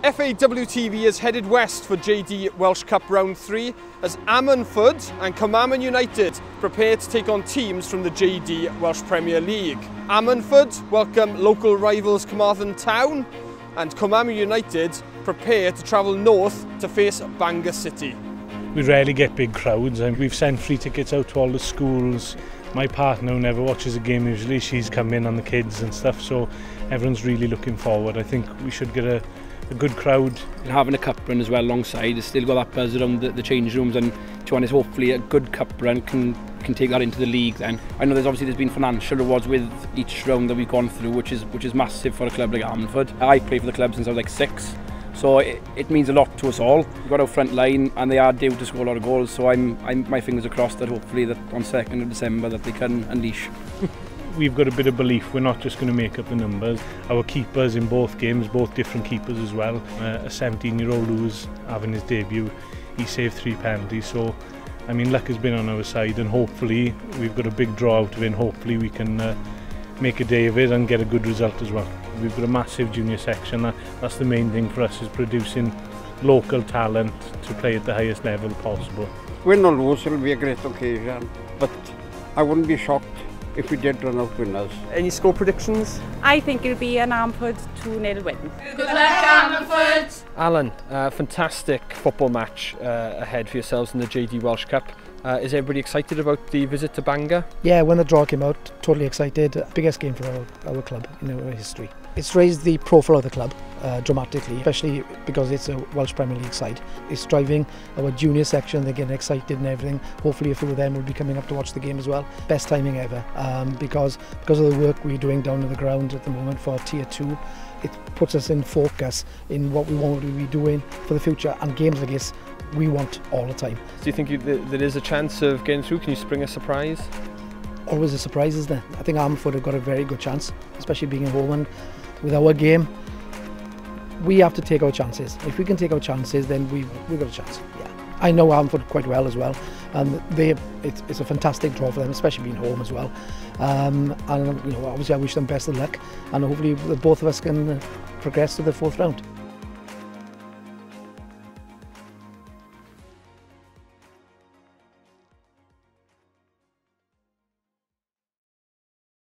FAWTV is headed west for JD Welsh Cup Round 3 as Ammanford and Cwmamman United prepare to take on teams from the JD Welsh Premier League. Ammanford welcome local rivals Carmarthen Town and Cwmamman United prepare to travel north to face Bangor City. We rarely get big crowds and we've sent free tickets out to all the schools. My partner, who never watches a game usually, she's come in on the kids and stuff, so everyone's really looking forward. I think we should get a good crowd. Having a cup run as well alongside, it's still got that buzz around the change rooms, and to be honest, hopefully a good cup run can take that into the league then. I know there's been financial rewards with each round that we've gone through, which is massive for a club like Ammanford. I played for the club since I was like 6, so it means a lot to us all. We've got our front line and they are due to score a lot of goals, so my fingers are crossed that hopefully that on 2nd of December that they can unleash. We've got a bit of belief we're not just going to make up the numbers. Our keepers in both games, both different keepers as well. A 17-year-old who's having his debut, he saved 3 penalties, so I mean luck has been on our side, and hopefully we've got a big draw out of it, and hopefully we can make a day of it and get a good result as well. We've got a massive junior section, that's the main thing for us, is producing local talent to play at the highest level possible. Win or lose, it'll be a great occasion, but I wouldn't be shocked if we did run out winners. Any score predictions? I think it'll be an Ammanford 2-0 win. Good luck, Ammanford! Alan, fantastic football match ahead for yourselves in the JD Welsh Cup. Is everybody excited about the visit to Bangor? Yeah, when the draw came out, totally excited. Biggest game for our club in our history. It's raised the profile of the club dramatically, especially because it's a Welsh Premier League side. It's driving our junior section, they're getting excited and everything. Hopefully a few of them will be coming up to watch the game as well. Best timing ever, because of the work we're doing down on the ground at the moment for Tier 2. It puts us in focus in what we want to be doing for the future, and games like this we want all the time. Do you think there is a chance of getting through? Can you spring a surprise? Always a surprise, isn't there? I think Ammanford have got a very good chance, especially being at home, and with our game we have to take our chances. If we can take our chances, then we've got a chance. Yeah, I know Ammanford quite well as well, and it's a fantastic draw for them, especially being home as well. And you know, obviously I wish them best of luck, and hopefully both of us can progress to the 4th round.